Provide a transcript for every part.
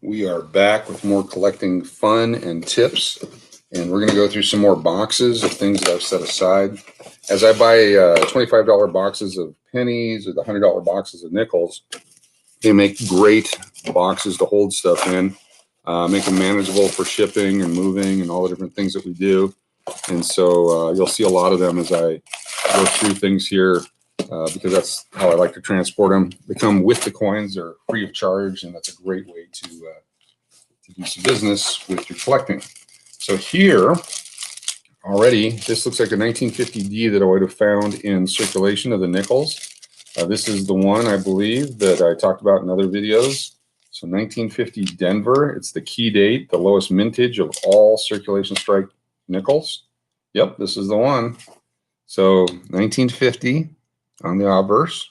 We are back with more collecting fun and tips, and we're going to go through some more boxes of things that I've set aside. As I buy $25 boxes of pennies or the $100 boxes of nickels, they make great boxes to hold stuff in, make them manageable for shipping and moving and all the different things that we do. And so you'll see a lot of them as I go through things here. Because that's how I like to transport them. They come with the coins; they're free of charge, and that's a great way to do some business with your collecting. So here, already, this looks like a 1950D that I would have found in circulation of the nickels. This is the one, I believe, that I talked about in other videos. So 1950 Denver. It's the key date, the lowest mintage of all circulation strike nickels. Yep, this is the one. So 1950. On the obverse,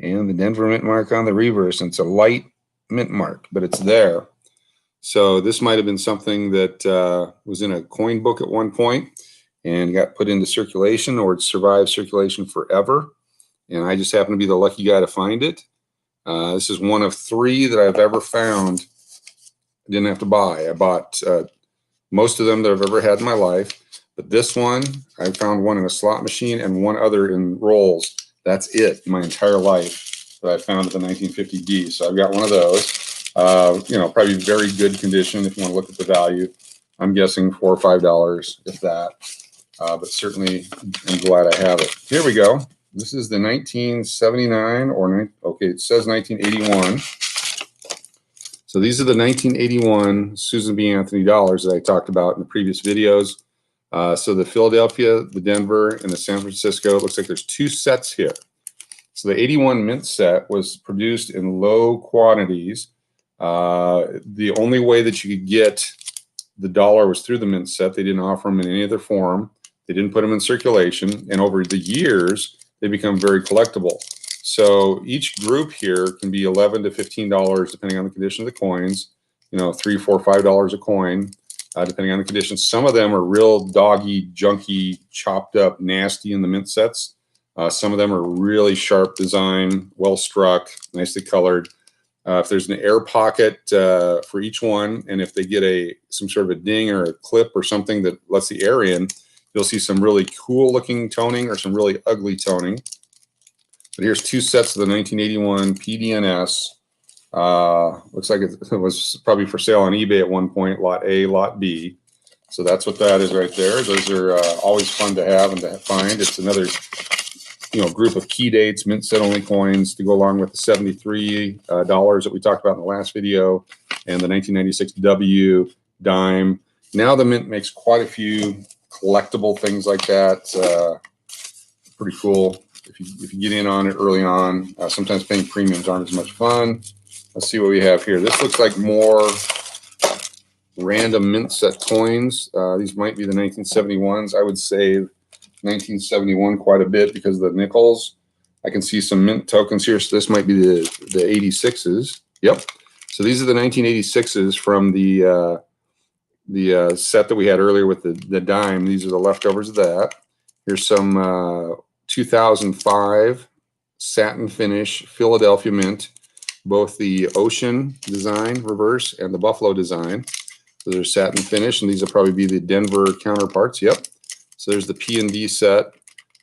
and the Denver mint mark on the reverse. And it's a light mint mark, but it's there. So this might have been something that was in a coin book at one point and got put into circulation, or it survived circulation forever. And I just happen to be the lucky guy to find it. This is one of 3 that I've ever found I didn't have to buy. I bought most of them that I've ever had in my life. But this one, I found one in a slot machine and one other in rolls. That's it, my entire life that I found at the 1950D. So I've got one of those. Probably very good condition if you want to look at the value. I'm guessing $4 or $5, if that. But certainly, I'm glad I have it. Here we go. This is the 1979 or okay, it says 1981. So these are the 1981 Susan B. Anthony dollars that I talked about in the previous videos. So the Philadelphia, the Denver, and the San Francisco, it looks like there's 2 sets here. So the 81 mint set was produced in low quantities. The only way that you could get the dollar was through the mint set. They didn't offer them in any other form. They didn't put them in circulation. And over the years, they become very collectible. So each group here can be $11 to $15, depending on the condition of the coins. $3, $4, $5 a coin. Depending on the conditions. Some of them are real doggy, junky, chopped up, nasty in the mint sets. Some of them are really sharp design, well struck, nicely colored. If there's an air pocket for each one, and if they get some sort of a ding or a clip or something that lets the air in, you'll see some really cool looking toning or some really ugly toning. But here's 2 sets of the 1981 PDNS. Looks like it was probably for sale on eBay at one point, lot A, lot B. So that's what that is right there. Those are always fun to have and to find. It's another group of key dates, mint set only coins to go along with the $73 that we talked about in the last video, and the 1996 W dime. Now the mint makes quite a few collectible things like that. Pretty cool if you get in on it early on. Sometimes paying premiums aren't as much fun. Let's see what we have here. This looks like more random mint set coins. These might be the 1971s. I would save 1971 quite a bit because of the nickels. I can see some mint tokens here. So this might be the 86s. Yep. So these are the 1986s from the set that we had earlier with the dime. These are the leftovers of that. Here's some 2005 satin finish Philadelphia mint. Both the ocean design reverse and the buffalo design. Those are satin finish, and these will probably be the Denver counterparts. Yep. So there's the P&D set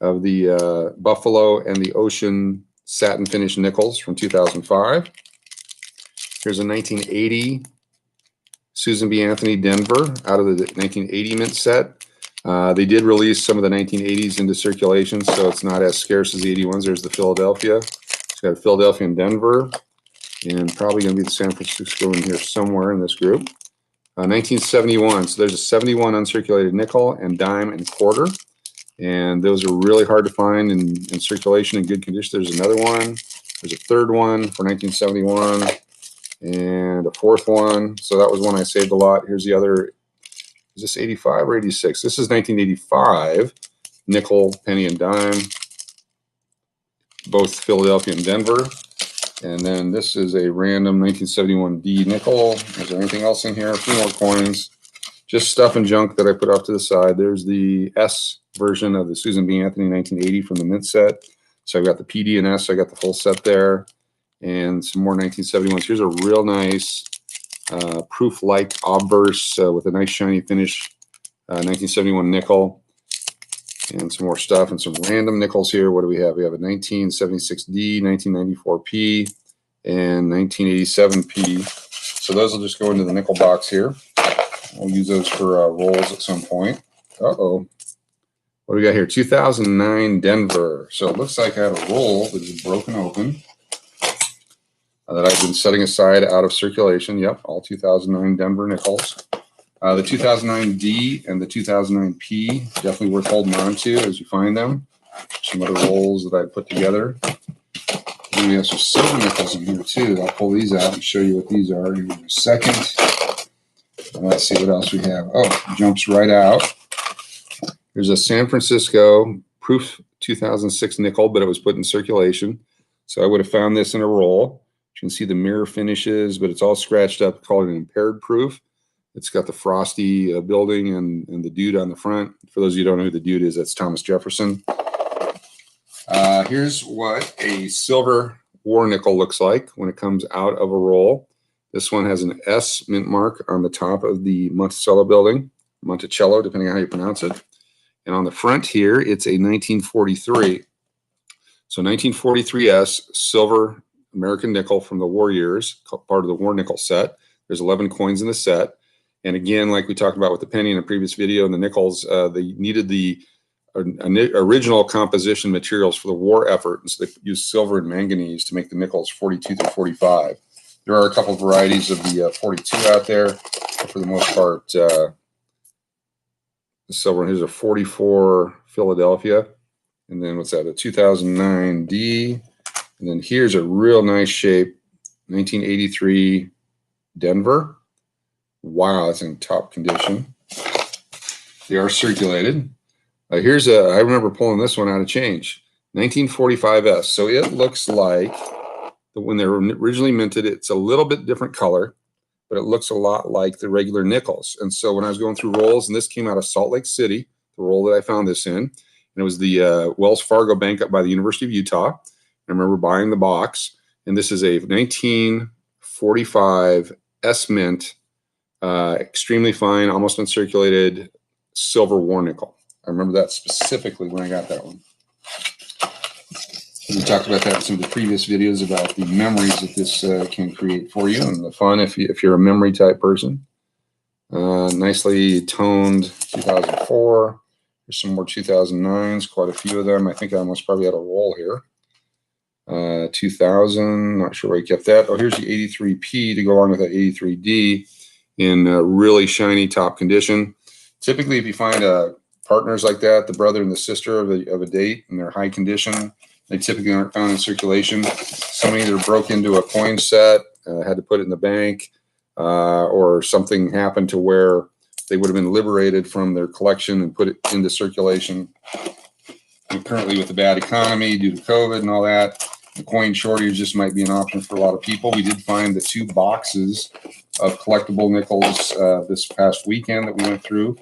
of the buffalo and the ocean satin finish nickels from 2005. Here's a 1980 Susan B. Anthony Denver out of the 1980 mint set. They did release some of the 1980s into circulation, so it's not as scarce as the 81s. There's the Philadelphia. It's got a Philadelphia and Denver. And probably going to be the San Francisco in here somewhere in this group. 1971. So there's a 71 uncirculated nickel and dime and quarter. And those are really hard to find in circulation in good condition. There's another one. There's a third one for 1971 and a 4th one. So that was one I saved a lot. Here's the other. Is this 85 or 86? This is 1985. Nickel, penny, and dime. Both Philadelphia and Denver. And then this is a random 1971D nickel. Is there anything else in here? A few more coins. Just stuff and junk that I put off to the side. There's the S version of the Susan B. Anthony 1980 from the mint set. So I've got the PD and S. I got the full set there. and some more 1971s. Here's a real nice proof-like obverse with a nice shiny finish, 1971 nickel, and some more stuff and some random nickels here. What do we have? We have a 1976D, 1994P, and 1987P. So those will just go into the nickel box here. We'll use those for rolls at some point. Uh-oh. What do we got here? 2009 Denver. So it looks like I have a roll that is broken open that I've been setting aside out of circulation. Yep, all 2009 Denver nickels. The 2009D and the 2009P, definitely worth holding on to as you find them. Some other rolls that I put together. And we have some silver nickels in here too. I'll pull these out and show you what these are in a second. Let's see what else we have. Oh, it jumps right out. There's a San Francisco proof 2006 nickel, but it was put in circulation. So I would have found this in a roll. You can see the mirror finishes, but it's all scratched up. Called an impaired proof. It's got the frosty building and the dude on the front. For those of you who don't know who the dude is, that's Thomas Jefferson. Here's what a silver war nickel looks like when it comes out of a roll. This one has an S mint mark on the top of the Monticello building, Monticello, depending on how you pronounce it. And on the front here, it's a 1943. So 1943S silver American nickel from the war years, part of the war nickel set. There's 11 coins in the set. And again, like we talked about with the penny in a previous video and the nickels, they needed the original composition materials for the war effort. And so they used silver and manganese to make the nickels 42 through 45. There are a couple of varieties of the 42 out there. But for the most part, the silver. Here's a 44 Philadelphia. And then what's that? A 2009D. And then here's a real nice shape, 1983 Denver. Wow, that's in top condition. They are circulated. I remember pulling this one out of change, 1945S. So it looks like when they were originally minted, it's a little bit different color, but it looks a lot like the regular nickels. And so when I was going through rolls, and this came out of Salt Lake City, the roll that I found this in, and it was the Wells Fargo Bank up by the University of Utah. I remember buying the box, and this is a 1945 S Mint, extremely fine, almost uncirculated silver war nickel. I remember that specifically when I got that one. We talked about that in some of the previous videos about the memories that this can create for you and the fun if you're a memory type person. Nicely toned 2004. There's some more 2009s, quite a few of them. I think I almost probably had a roll here. 2000, not sure where I kept that. Oh, here's the 83P to go along with that 83D in really shiny top condition. Typically, if you find partners like that, the brother and the sister of a date, and they're high condition, they typically aren't found in circulation. Somebody either broke into a coin set, had to put it in the bank, or something happened to where they would have been liberated from their collection and put it into circulation. And currently, with the bad economy due to COVID and all that, the coin shortage just might be an option for a lot of people. We did find the 2 boxes of collectible nickels this past weekend that we went through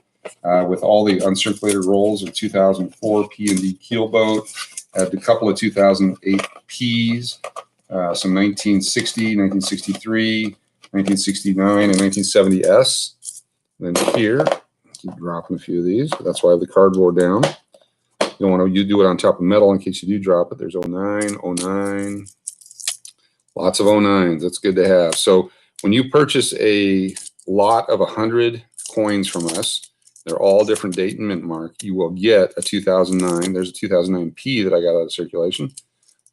with all the uncirculated rolls of 2004 P&D Keelboat, had a couple of 2008 Ps, some 1960, 1963, 1969, and 1970S. And then here, keep dropping a few of these, but that's why I have the cardboard down. You don't want to do it on top of metal in case you do drop it. There's 09, 09, lots of 09s. That's good to have. So when you purchase a lot of 100 coins from us, they're all different date and mint mark, you will get a 2009. There's a 2009P that I got out of circulation.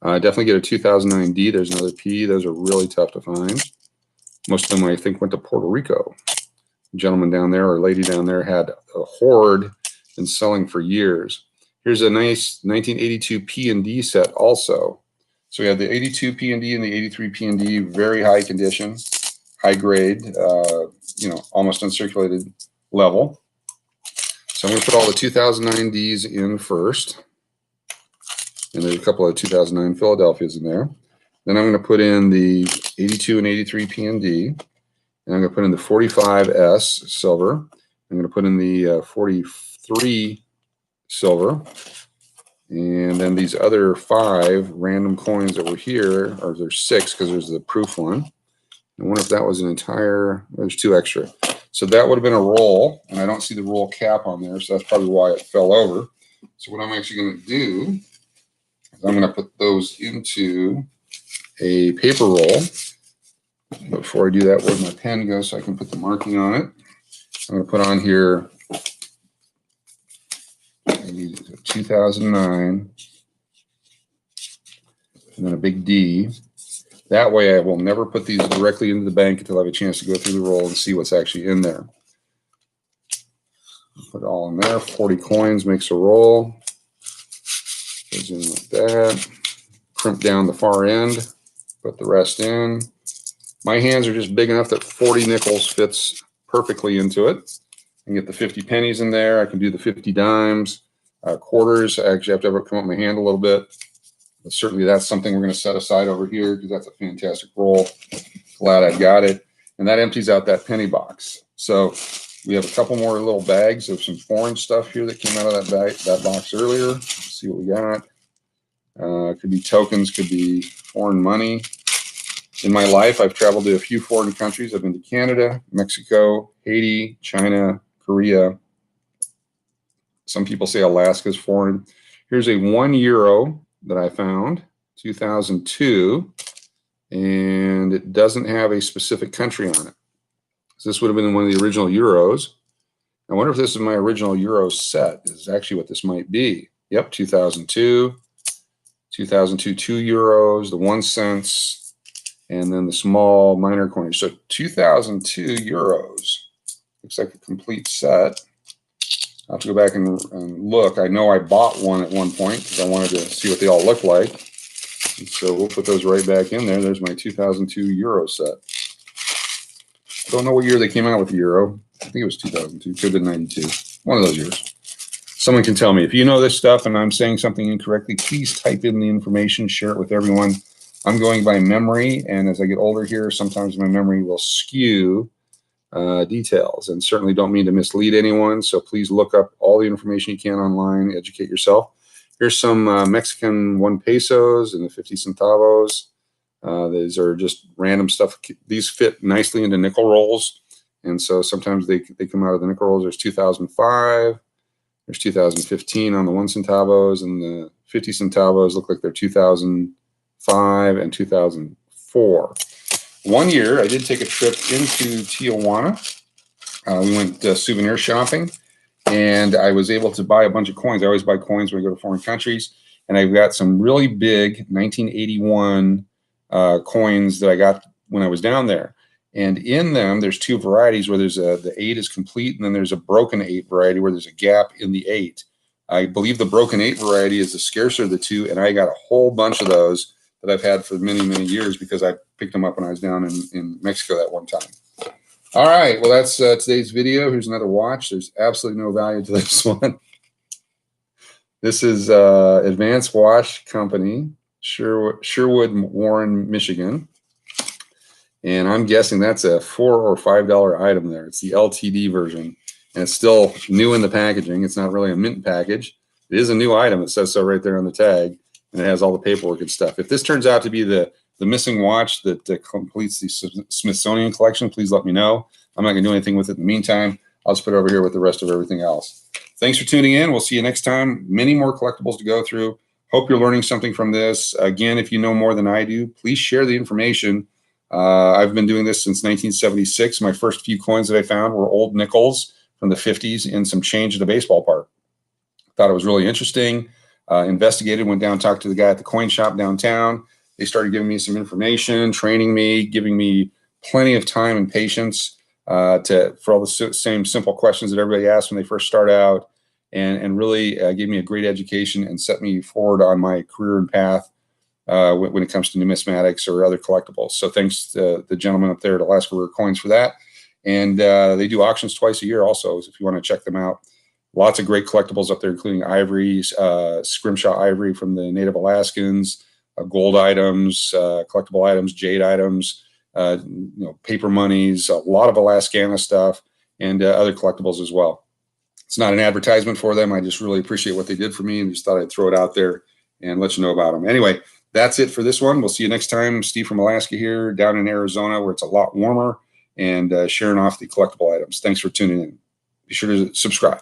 Definitely get a 2009D. There's another P. Those are really tough to find. Most of them, I think, went to Puerto Rico. A gentleman down there or a lady down there had a hoard and selling for years. Here's a nice 1982 P&D set also. So we have the 82 P&D and the 83 P&D, very high condition, high grade, almost uncirculated level. So I'm going to put all the 2009Ds in first. And there's a couple of 2009 Philadelphias in there. Then I'm going to put in the 82 and 83 P&D. And I'm going to put in the 45S silver. I'm going to put in the 43 silver. And then these other 5 random coins that were here, or there's 6 because there's the proof one. I wonder if that was an entire, there's 2 extra. So that would have been a roll, and I don't see the roll cap on there, so that's probably why it fell over. So what I'm actually going to do is I'm going to put those into a paper roll. But before I do that, where my pen goes so I can put the marking on it, I'm going to put on here 2009, and then a big D. That way I will never put these directly into the bank until I have a chance to go through the roll and see what's actually in there. Put it all in there. 40 coins makes a roll. Goes in like that. Crimp down the far end. Put the rest in. My hands are just big enough that 40 nickels fits perfectly into it. I can get the 50 pennies in there. I can do the 50 dimes. Quarters, I actually have to come up my hand a little bit. But certainly that's something we're going to set aside over here because that's a fantastic roll. Glad I got it. And that empties out that penny box. So we have a couple more little bags of some foreign stuff here that came out of that box earlier. Let's see what we got. Could be tokens, could be foreign money. In my life, I've traveled to a few foreign countries. I've been to Canada, Mexico, Haiti, China, Korea. Some people say Alaska is foreign. Here's a €1 that I found, 2002, and it doesn't have a specific country on it. So this would have been one of the original euros. I wonder if this is my original euro set. This is actually what this might be. Yep, 2002, 2002, €2, the 1 cents, and then the small minor coinage. So 2002 euros. Looks like a complete set. I'll have to go back and look. I know I bought one at one point because I wanted to see what they all look like. And so we'll put those right back in there. There's my 2002 euro set. I don't know what year they came out with the euro. I think it was 2002. Could have been 92. One of those years. Someone can tell me. If you know this stuff and I'm saying something incorrectly, please type in the information, share it with everyone. I'm going by memory, and as I get older here, sometimes my memory will skew details, and certainly don't mean to mislead anyone. So please look up all the information you can online, educate yourself. Here's some Mexican 1 pesos and the 50 centavos. These are just random stuff. These fit nicely into nickel rolls, and so sometimes they come out of the nickel rolls. There's 2005. There's 2015 on the 1 centavos, and the 50 centavos look like they're 2005 and 2004. One year, I did take a trip into Tijuana. We went souvenir shopping, and I was able to buy a bunch of coins. I always buy coins when I go to foreign countries, and I've got some really big 1981 coins that I got when I was down there. And in them, there's 2 varieties where there's the 8 is complete, and then there's a broken 8 variety where there's a gap in the 8. I believe the broken 8 variety is the scarcer of the 2, and I got a whole bunch of those that I've had for many, many years because I picked them up when I was down in Mexico that one time. All right, well, that's today's video. Here's another watch. There's absolutely no value to this one. This is Advanced Watch Company, Sherwood, Warren, Michigan. And I'm guessing that's a $4 or $5 item there. It's the LTD version, and it's still new in the packaging. It's not really a mint package. It is a new item. It says so right there on the tag, and it has all the paperwork and stuff. If this turns out to be the missing watch that completes the Smithsonian collection, please let me know. I'm not going to do anything with it in the meantime. I'll just put it over here with the rest of everything else. Thanks for tuning in. We'll see you next time. Many more collectibles to go through. Hope you're learning something from this. Again, if you know more than I do, please share the information. I've been doing this since 1976. My first few coins that I found were old nickels from the 50s and some change at a baseball park. Thought it was really interesting. Investigated, went down, talked to the guy at the coin shop downtown. They started giving me some information, training me, giving me plenty of time and patience for all the same simple questions that everybody asks when they first start out, and really gave me a great education and set me forward on my career and path when it comes to numismatics or other collectibles. So thanks to the gentleman up there at Alaska Rare Coins for that. And they do auctions twice a year also, if you want to check them out. Lots of great collectibles up there, including ivory, scrimshaw ivory from the native Alaskans, gold items, collectible items, jade items, paper monies, a lot of Alaskana stuff, and other collectibles as well. It's not an advertisement for them. I just really appreciate what they did for me and just thought I'd throw it out there and let you know about them. Anyway, that's it for this one. We'll see you next time. Steve from Alaska here, down in Arizona, where it's a lot warmer, and sharing off the collectible items. Thanks for tuning in. Be sure to subscribe.